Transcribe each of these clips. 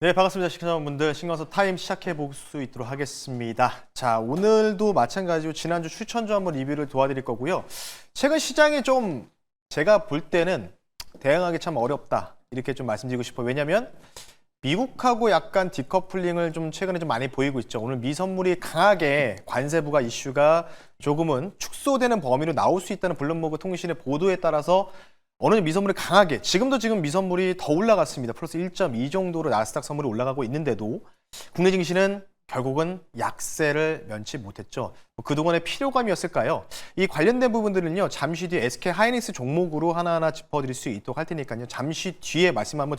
네, 반갑습니다. 시청자분들 신광서 타임 시작해 볼 수 있도록 하겠습니다. 자, 오늘도 마찬가지로 지난주 추천주 한번 리뷰를 도와드릴 거고요. 최근 시장이 좀 제가 볼 때는 대응하기 참 어렵다 이렇게 좀 말씀드리고 싶어요. 왜냐하면 미국하고 약간 디커플링을 좀 최근에 좀 많이 보이고 있죠. 오늘 미선물이 강하게 관세 부과 이슈가 조금은 축소되는 범위로 나올 수 있다는 블룸버그 통신의 보도에 따라서 어느 정도 미선물이 강하게 지금 미선물이 더 올라갔습니다. 플러스 1.2 정도로 나스닥 선물이 올라가고 있는데도 국내 증시는 결국은 약세를 면치 못했죠. 그동안의 피로감이었을까요? 이 관련된 부분들은요. 잠시 뒤에 SK 하이닉스 종목으로 하나하나 짚어드릴 수 있도록 할 테니까요. 잠시 뒤에 말씀 한번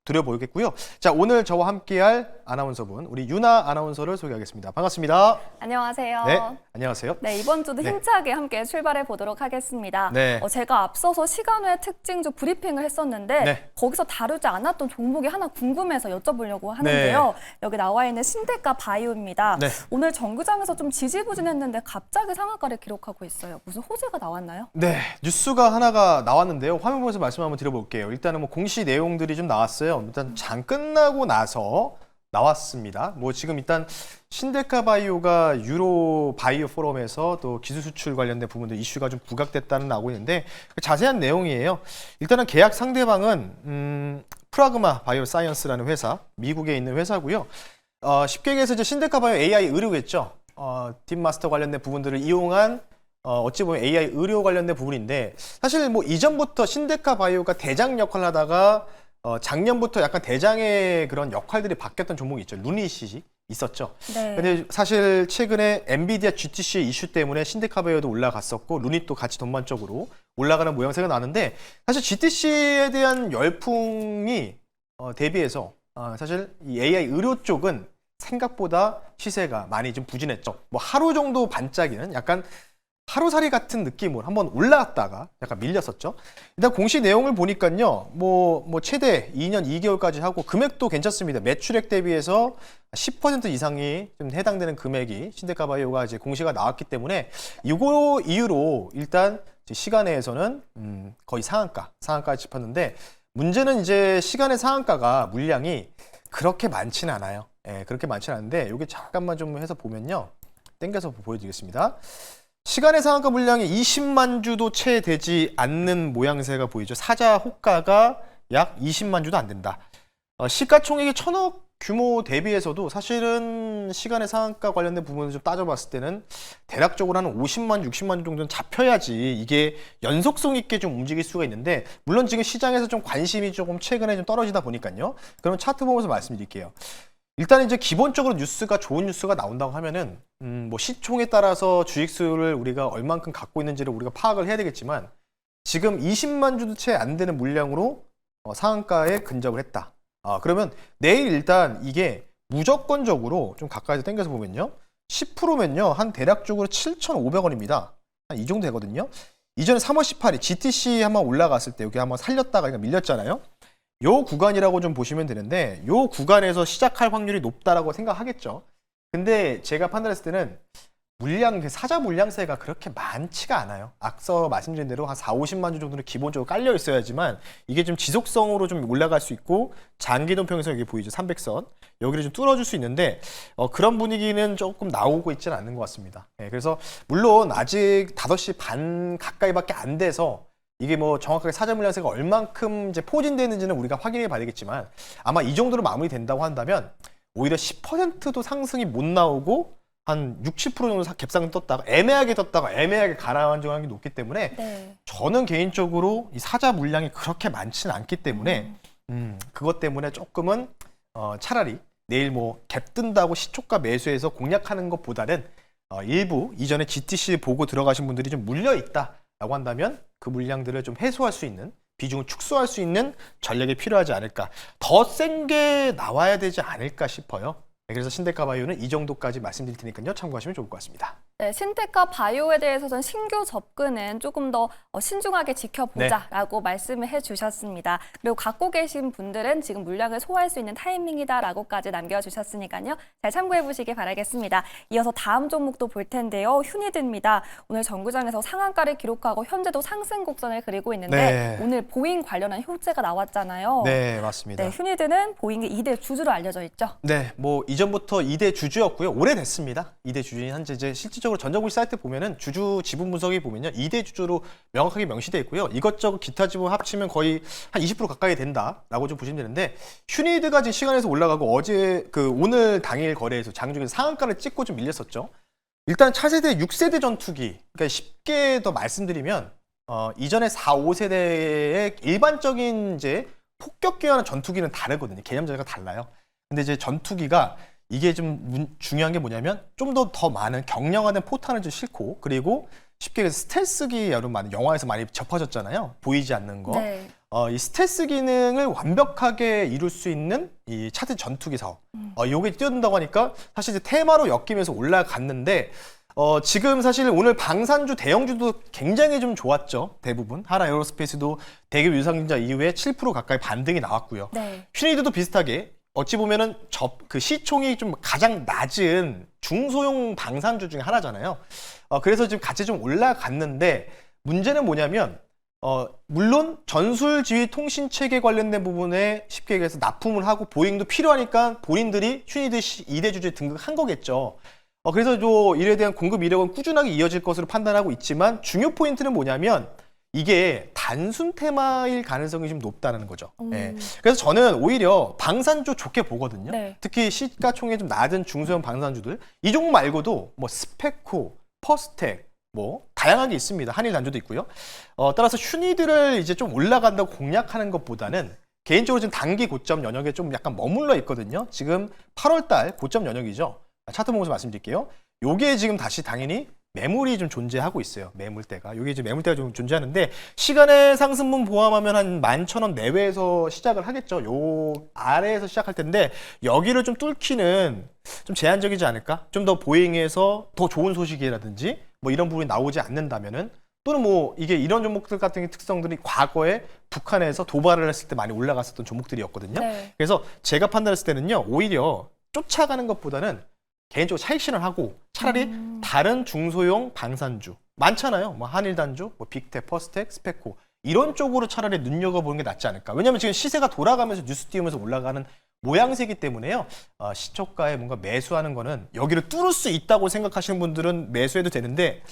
드려보겠고요. 자, 오늘 저와 함께할 아나운서분, 우리 유나 아나운서를 소개하겠습니다. 반갑습니다. 안녕하세요. 네, 안녕하세요. 네, 이번 주도 힘차게 함께 출발해 보도록 하겠습니다. 네. 제가 앞서서 시간외 특징주 브리핑을 했었는데 네. 거기서 다루지 않았던 종목이 하나 궁금해서 여쭤보려고 하는데요. 여기 나와 있는 신데카 바이오입니다. 네. 오늘 정규장에서 좀 지지부진했는데 갑자기 상한가를 기록하고 있어요. 무슨 호재가 나왔나요? 네, 뉴스가 하나가 나왔는데요. 화면 보면서 말씀 한번 드려볼게요. 일단은 뭐 공시 내용들이 좀 나왔어요. 일단 장 끝나고 나서 나왔습니다. 뭐 지금 일단 신데카 바이오가 유로 바이오 포럼에서 또 기술 수출 관련된 부분들 이슈가 좀 부각됐다는 나오고 있는데 자세한 내용이에요. 일단은 계약 상대방은 프라그마 바이오 사이언스라는 회사, 미국에 있는 회사고요. 쉽게 얘기해서 이제 신데카 바이오 AI 의료겠죠. 딥마스터 관련된 부분들을 이용한 어찌 보면 AI 의료 관련된 부분인데 사실 뭐 이전부터 신데카 바이오가 대장 역할을 하다가 작년부터 약간 대장의 그런 역할들이 바뀌었던 종목이 있죠. 루닛이 있었죠. 네. 근데 사실 최근에 엔비디아 GTC 이슈 때문에 신데카 바이오도 올라갔었고 루닛도 같이 전반적으로 올라가는 모양새가 나는데 사실 GTC에 대한 열풍이 대비해서 사실 이 AI 의료 쪽은 생각보다 시세가 많이 좀 부진했죠. 뭐 하루 정도 반짝이는 약간 하루살이 같은 느낌으로 한번 올라왔다가 약간 밀렸었죠. 일단 공시 내용을 보니까요. 뭐 최대 2년 2개월까지 하고 금액도 괜찮습니다. 매출액 대비해서 10% 이상이 좀 해당되는 금액이 신데카바이오가 이제 공시가 나왔기 때문에 이거 이유로 일단 시간 내에서는 거의 상한가 짚었는데 문제는 이제 시간의 상한가가 물량이 그렇게 많지는 않아요. 예, 그렇게 많지는 않은데 여기 잠깐만 좀 해서 보면요. 땡겨서 보여드리겠습니다. 시간의 상한가 물량이 20만 주도 채 되지 않는 모양새가 보이죠. 사자 호가가 약 20만 주도 안 된다. 시가총액이 1,000억 규모 대비해서도 사실은 시간의 상한가 관련된 부분을 좀 따져봤을 때는 대략적으로 한 50만, 60만 주 정도는 잡혀야지 이게 연속성 있게 좀 움직일 수가 있는데 물론 지금 시장에서 좀 관심이 조금 최근에 좀 떨어지다 보니까요. 그럼 차트 보면서 말씀드릴게요. 일단 이제 기본적으로 좋은 뉴스가 나온다고 하면은 뭐 시총에 따라서 주익수를 우리가 얼만큼 갖고 있는지를 우리가 파악을 해야 되겠지만 지금 20만 주도 채 안 되는 물량으로 상한가에 근접을 했다. 그러면 내일 일단 이게 무조건적으로 좀 가까이서 당겨서 보면요. 10%면요. 한 대략적으로 7,500원입니다. 한 이 정도 되거든요. 이전에 3월 18일 GTC 한번 올라갔을 때 여기 한번 살렸다가 밀렸잖아요. 요 구간이라고 좀 보시면 되는데 요 구간에서 시작할 확률이 높다라고 생각하겠죠. 근데 제가 판단했을 때는 사자 물량세가 그렇게 많지가 않아요. 앞서 말씀드린 대로 한 4, 50만 주 정도는 기본적으로 깔려 있어야지만 이게 좀 지속성으로 좀 올라갈 수 있고 장기 동평에서 여기 보이죠. 300선. 여기를 좀 뚫어줄 수 있는데 그런 분위기는 조금 나오고 있지는 않는 것 같습니다. 그래서 물론 아직 5시 반 가까이밖에 안 돼서 이게 뭐 정확하게 사자 물량세가 얼만큼 이제 포진되는지는 우리가 확인해 봐야 되겠지만 아마 이 정도로 마무리된다고 한다면 오히려 10%도 상승이 못 나오고 한 60% 정도 갭상 떴다가 애매하게 가라앉는 게 높기 때문에 네. 저는 개인적으로 이 사자 물량이 그렇게 많지는 않기 때문에 그것 때문에 조금은 차라리 내일 뭐 갭 뜬다고 시초가 매수해서 공략하는 것보다는 일부 이전에 GTC 보고 들어가신 분들이 좀 물려 있다라고 한다면 그 물량들을 좀 해소할 수 있는 비중을 축소할 수 있는 전략이 필요하지 않을까. 더 센 게 나와야 되지 않을까 싶어요. 그래서 신데카바이오는 이 정도까지 말씀드릴 테니까요. 참고하시면 좋을 것 같습니다. 네, 신테카 바이오에 대해서는 신규 접근은 조금 더 신중하게 지켜보자라고 말씀을 해주셨습니다. 그리고 갖고 계신 분들은 지금 물량을 소화할 수 있는 타이밍이다라고까지 남겨주셨으니까요. 잘 참고해보시기 바라겠습니다. 이어서 다음 종목도 볼 텐데요. 휴니드입니다. 오늘 정구장에서 상한가를 기록하고 현재도 상승 곡선을 그리고 있는데 네. 오늘 보잉 관련한 효제가 나왔잖아요. 네, 맞습니다. 네, 휴니드는 보잉의 2대 주주로 알려져 있죠. 네, 뭐 이전부터 2대 주주였고요. 오래됐습니다. 2대 주주인 현재 이제 실질적으로 전자고시 사이트 보면은 주주 지분 분석이 보면요. 2대 주주로 명확하게 명시되어 있고요. 이것저것 기타 지분 합치면 거의 한 20% 가까이 된다라고 좀 보시면 되는데 휴니드가 지금 시간에서 올라가고 어제 오늘 당일 거래에서 장중에서 상한가를 찍고 좀 밀렸었죠. 일단 차세대 6세대 전투기, 그러니까 쉽게 더 말씀드리면 이전에 4, 5세대의 일반적인 이제 폭격기와는 전투기는 다르거든요. 개념 자체가 달라요. 근데 이제 전투기가 이게 좀 중요한 게 뭐냐면 좀 더 많은 경량화된 포탄을 좀 싣고 그리고 쉽게 얘기해서 스텔스기 여러분 많은 영화에서 많이 접하셨잖아요. 보이지 않는 거. 네. 이 스텔스 기능을 완벽하게 이룰 수 있는 이 차세대 전투기 사업. 요게 뛰어든다고 하니까 사실 이제 테마로 엮이면서 올라갔는데 지금 사실 오늘 방산주 대형주도 굉장히 좀 좋았죠. 대부분. 하나 에어로스페이스도 대기업 유상증자 이후에 7% 가까이 반등이 나왔고요. 네. 휴니드도 비슷하게 어찌 보면은 그 시총이 좀 가장 낮은 중소형 방산주 중에 하나잖아요. 그래서 지금 같이 좀 올라갔는데 문제는 뭐냐면 물론 전술 지휘 통신 체계 관련된 부분에 쉽게 얘기해서 납품을 하고 보잉도 필요하니까 본인들이 휴니드 2대 주주에 등극한 거겠죠. 그래서 이에 대한 공급 이력은 꾸준하게 이어질 것으로 판단하고 있지만 중요 포인트는 뭐냐면 이게 단순 테마일 가능성이 좀 높다는 거죠. 예. 그래서 저는 오히려 방산주 좋게 보거든요. 네. 특히 시가총액 좀 낮은 중소형 방산주들 이 종목 말고도 뭐 스페코, 퍼스텍 뭐 다양하게 있습니다. 한일 단주도 있고요. 따라서 휴니드를 이제 좀 올라간다고 공략하는 것보다는 개인적으로 지금 단기 고점 영역에 좀 약간 머물러 있거든요. 지금 8월달 고점 영역이죠. 차트 보면서 말씀드릴게요. 요게 지금 다시 당연히 매물이 좀 존재하고 있어요. 매물대가. 요게 이제 매물대가 좀 존재하는데 시간의 상승분 포함하면 한 11,000원 내외에서 시작을 하겠죠. 요 아래에서 시작할 텐데 여기를 좀 뚫기는 좀 제한적이지 않을까? 좀 더 보잉에서 더 좋은 소식이라든지 뭐 이런 부분이 나오지 않는다면은 또는 뭐 이게 이런 종목들 같은 특성들이 과거에 북한에서 도발을 했을 때 많이 올라갔었던 종목들이었거든요. 네. 그래서 제가 판단했을 때는요. 오히려 쫓아가는 것보다는 개인적으로 차익 실현하고 차라리 다른 중소형 방산주 많잖아요. 뭐 한일단주, 뭐 빅텍, 퍼스텍, 스페코 이런 쪽으로 차라리 눈여겨보는 게 낫지 않을까. 왜냐하면 지금 시세가 돌아가면서 뉴스 띄우면서 올라가는 모양새이기 때문에요. 시초가에 뭔가 매수하는 거는 여기를 뚫을 수 있다고 생각하시는 분들은 매수해도 되는데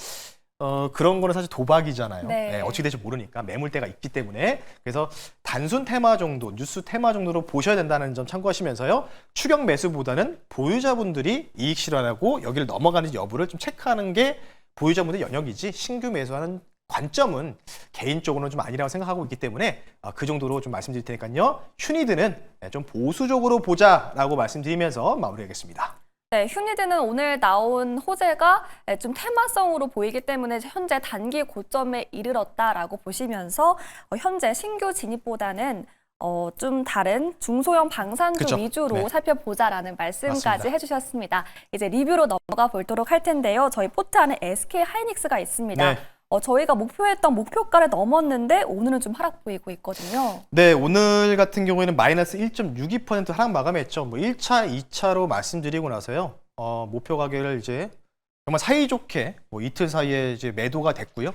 그런 거는 사실 도박이잖아요. 네. 네, 어떻게 될지 모르니까 매물대가 있기 때문에 그래서 단순 테마 정도, 뉴스 테마 정도로 보셔야 된다는 점 참고하시면서요. 추격 매수보다는 보유자분들이 이익 실현하고 여기를 넘어가는지 여부를 좀 체크하는 게 보유자분들 영역이지 신규 매수하는 관점은 개인적으로는 좀 아니라고 생각하고 있기 때문에 그 정도로 좀 말씀드릴 테니까요. 휴니드는 좀 보수적으로 보자라고 말씀드리면서 마무리하겠습니다. 네, 휴니드는 오늘 나온 호재가 좀 테마성으로 보이기 때문에 현재 단기 고점에 이르렀다라고 보시면서 현재 신규 진입보다는 좀 다른 중소형 방산주 그쵸? 위주로 네. 살펴보자라는 말씀까지 맞습니다. 해주셨습니다. 이제 리뷰로 넘어가 보도록 할 텐데요. 저희 포트 안에 SK 하이닉스가 있습니다. 네. 저희가 목표했던 목표가를 넘었는데 오늘은 좀 하락 보이고 있거든요. 네, 오늘 같은 경우에는 마이너스 1.62% 하락 마감했죠. 뭐 1차, 2차로 말씀드리고 나서요. 목표 가격을 이제 정말 사이좋게 뭐 이틀 사이에 이제 매도가 됐고요.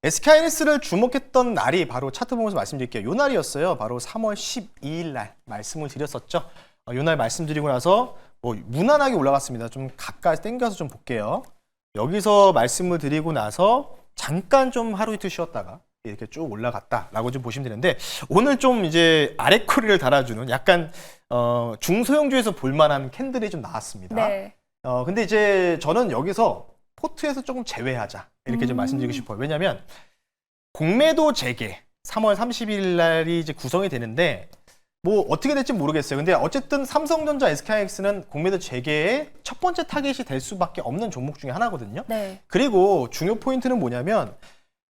SK하이닉스를 주목했던 날이 바로 차트 보면서 말씀드릴게요. 요 날이었어요. 바로 3월 12일 날 말씀을 드렸었죠. 요 날 말씀드리고 나서 뭐 무난하게 올라갔습니다. 좀 가까이 당겨서 좀 볼게요. 여기서 말씀을 드리고 나서 잠깐 좀 하루 이틀 쉬었다가 이렇게 쭉 올라갔다라고 좀 보시면 되는데 오늘 좀 이제 아래 꼬리를 달아주는 약간 중소형주에서 볼만한 캔들이 좀 나왔습니다. 네. 근데 이제 저는 여기서 포트에서 조금 제외하자 이렇게 좀 말씀드리고 싶어요. 왜냐하면 공매도 재개 3월 30일 날이 이제 구성이 되는데 뭐 어떻게 될지 모르겠어요. 근데 어쨌든 삼성전자, SK하이닉스는 공매도 재개의 첫 번째 타겟이 될 수밖에 없는 종목 중에 하나거든요. 네. 그리고 중요 포인트는 뭐냐면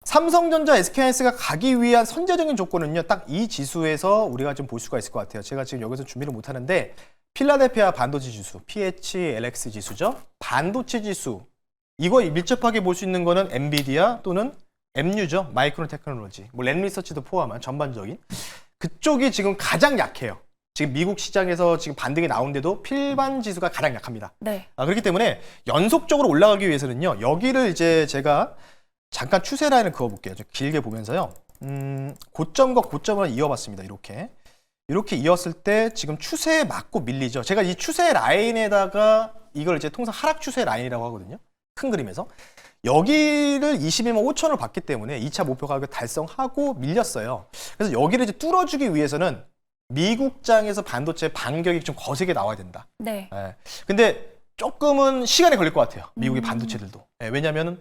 삼성전자, SK하이닉스가 가기 위한 선제적인 조건은요. 딱 이 지수에서 우리가 좀 볼 수가 있을 것 같아요. 제가 지금 여기서 준비를 못 하는데 필라델피아 반도체 지수, PHLX 지수죠. 반도체 지수. 이거 밀접하게 볼 수 있는 거는 엔비디아 또는 MU죠. 마이크론 테크놀로지. 뭐 랜리서치도 포함한 전반적인. 그쪽이 지금 가장 약해요. 지금 미국 시장에서 지금 반등이 나오는데도 필반 지수가 가장 약합니다. 네. 그렇기 때문에 연속적으로 올라가기 위해서는요. 여기를 이제 제가 잠깐 추세 라인을 그어볼게요. 좀 길게 보면서요. 고점과 고점을 이어봤습니다. 이렇게 이었을 때 지금 추세에 맞고 밀리죠. 제가 이 추세 라인에다가 이걸 이제 통상 하락 추세 라인이라고 하거든요. 큰 그림에서. 여기를 21만 5천을 받기 때문에 2차 목표 가격 달성하고 밀렸어요. 그래서 여기를 이제 뚫어주기 위해서는 미국장에서 반도체 반격이 좀 거세게 나와야 된다. 네. 예. 근데 조금은 시간이 걸릴 것 같아요. 미국의 반도체들도. 예, 왜냐하면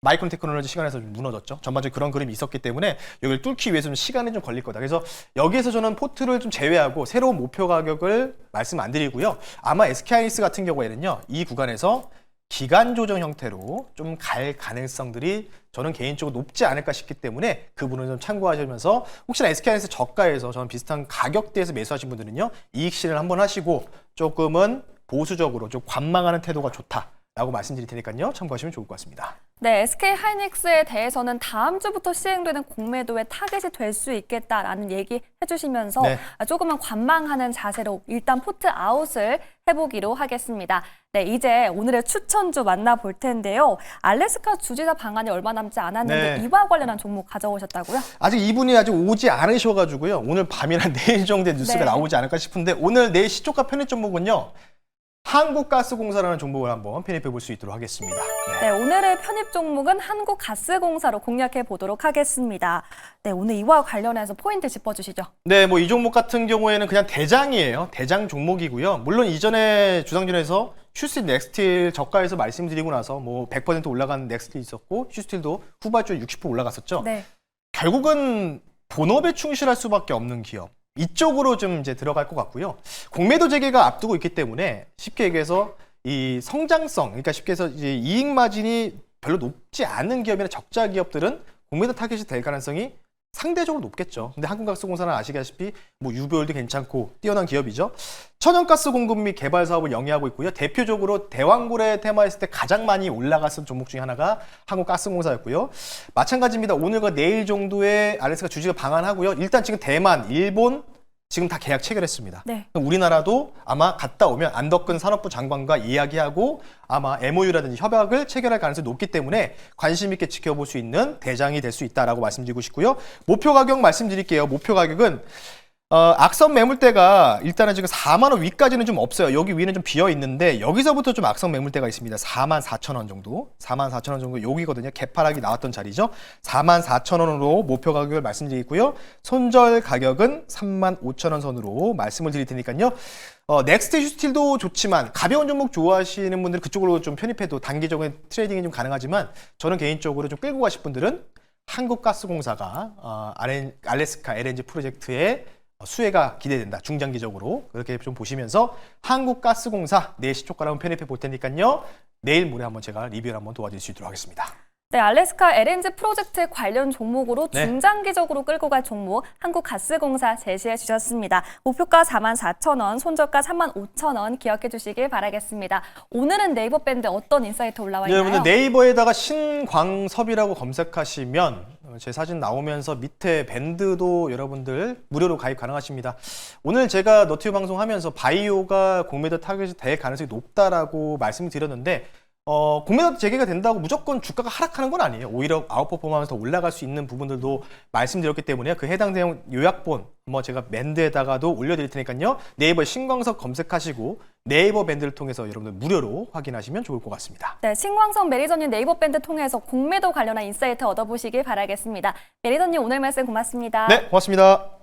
마이크론 테크놀로지 시간에서 좀 무너졌죠. 전반적으로 그런 그림이 있었기 때문에 여기를 뚫기 위해서는 시간이 좀 걸릴 거다. 그래서 여기에서 저는 포트를 좀 제외하고 새로운 목표 가격을 말씀 안 드리고요. 아마 SK하이닉스 같은 경우에는요. 이 구간에서 기간 조정 형태로 좀 갈 가능성들이 저는 개인적으로 높지 않을까 싶기 때문에 그 부분을 좀 참고하시면서 혹시나 SK하이닉스 저가에서 저는 비슷한 가격대에서 매수하신 분들은요. 이익 실현을 한번 하시고 조금은 보수적으로 좀 관망하는 태도가 좋다라고 말씀드릴 테니까요. 참고하시면 좋을 것 같습니다. 네, SK하이닉스에 대해서는 다음 주부터 시행되는 공매도의 타겟이 될 수 있겠다라는 얘기 해주시면서 네. 조금은 관망하는 자세로 일단 포트 아웃을 해보기로 하겠습니다. 네, 이제 오늘의 추천주 만나볼 텐데요. 알래스카 주지사 방한이 얼마 남지 않았는데 네. 이와 관련한 종목 가져오셨다고요? 아직 이분이 아직 오지 않으셔가지고요. 오늘 밤이나 내일 정도의 뉴스가 네. 나오지 않을까 싶은데 오늘 내일 시초가 편입 종목은요. 한국가스공사라는 종목을 한번 편입해 볼 수 있도록 하겠습니다. 네, 오늘의 편입 종목은 한국가스공사로 공략해 보도록 하겠습니다. 네, 오늘 이와 관련해서 포인트 짚어주시죠. 네, 뭐 이 종목 같은 경우에는 그냥 대장이에요. 대장 종목이고요. 물론 이전에 주상전에서 휴스틸, 넥스틸 저가에서 말씀드리고 나서 뭐 100% 올라간 넥스틸 있었고 휴스틸도 후발주에 60% 올라갔었죠. 네. 결국은 본업에 충실할 수밖에 없는 기업. 이쪽으로 좀 이제 들어갈 것 같고요. 공매도 재개가 앞두고 있기 때문에 쉽게 얘기해서 이 성장성, 그러니까 쉽게 해서 이제 이익 마진이 별로 높지 않은 기업이나 적자 기업들은 공매도 타겟이 될 가능성이 상대적으로 높겠죠. 근데 한국가스공사는 아시다시피 뭐 유효율도 괜찮고 뛰어난 기업이죠. 천연가스 공급 및 개발 사업을 영위하고 있고요. 대표적으로 대왕고래 테마했을 때 가장 많이 올라갔던 종목 중에 하나가 한국가스공사였고요. 마찬가지입니다. 오늘과 내일 정도에 알래스카 주지가 방한하고요. 일단 지금 대만, 일본 지금 다 계약 체결했습니다. 네. 우리나라도 아마 갔다 오면 안덕근 산업부 장관과 이야기하고 아마 MOU라든지 협약을 체결할 가능성이 높기 때문에 관심 있게 지켜볼 수 있는 대장이 될 수 있다라고 말씀드리고 싶고요. 목표 가격 말씀드릴게요. 목표 가격은 악성 매물대가 일단은 지금 4만 원 위까지는 좀 없어요. 여기 위는 좀 비어 있는데 여기서부터 좀 악성 매물대가 있습니다. 4만 4천 원 정도. 4만 4천 원 정도 여기거든요. 개파락이 나왔던 자리죠. 4만 4천 원으로 목표 가격을 말씀드리고요. 손절 가격은 3만 5천 원 선으로 말씀을 드릴 테니까요. 넥스트 휴스틸도 좋지만 가벼운 종목 좋아하시는 분들은 그쪽으로 좀 편입해도 단기적인 트레이딩이 좀 가능하지만 저는 개인적으로 좀 끌고 가실 분들은 한국가스공사가 알래스카 LNG 프로젝트의 수혜가 기대된다. 중장기적으로 그렇게 좀 보시면서 한국가스공사 내일 시초가를 한번 편입해 볼 테니까요. 내일 모레 한번 제가 리뷰를 한번 도와드릴 수 있도록 하겠습니다. 네, 알래스카 LNG 프로젝트 관련 종목으로 네. 중장기적으로 끌고 갈 종목 한국가스공사 제시해 주셨습니다. 목표가 44,000원, 손절가 35,000원 기억해 주시길 바라겠습니다. 오늘은 네이버 밴드 어떤 인사이트 올라와 있나요? 여러분들 네이버에다가 신광섭이라고 검색하시면 제 사진 나오면서 밑에 밴드도 여러분들 무료로 가입 가능하십니다. 오늘 제가 너튜브 방송하면서 바이오가 공매도 타겟이 될 가능성이 높다라고 말씀을 드렸는데 공매도 재개가 된다고 무조건 주가가 하락하는 건 아니에요. 오히려 아웃퍼포먼스 더 올라갈 수 있는 부분들도 말씀드렸기 때문에 그 해당 내용 요약본 제가 밴드에다가도 올려드릴 테니까요. 네이버에 신광석 검색하시고 네이버 밴드를 통해서 여러분들 무료로 확인하시면 좋을 것 같습니다. 네, 신광석 매니저님 네이버 밴드 통해서 공매도 관련한 인사이트 얻어보시길 바라겠습니다. 매니저님 오늘 말씀 고맙습니다. 네, 고맙습니다.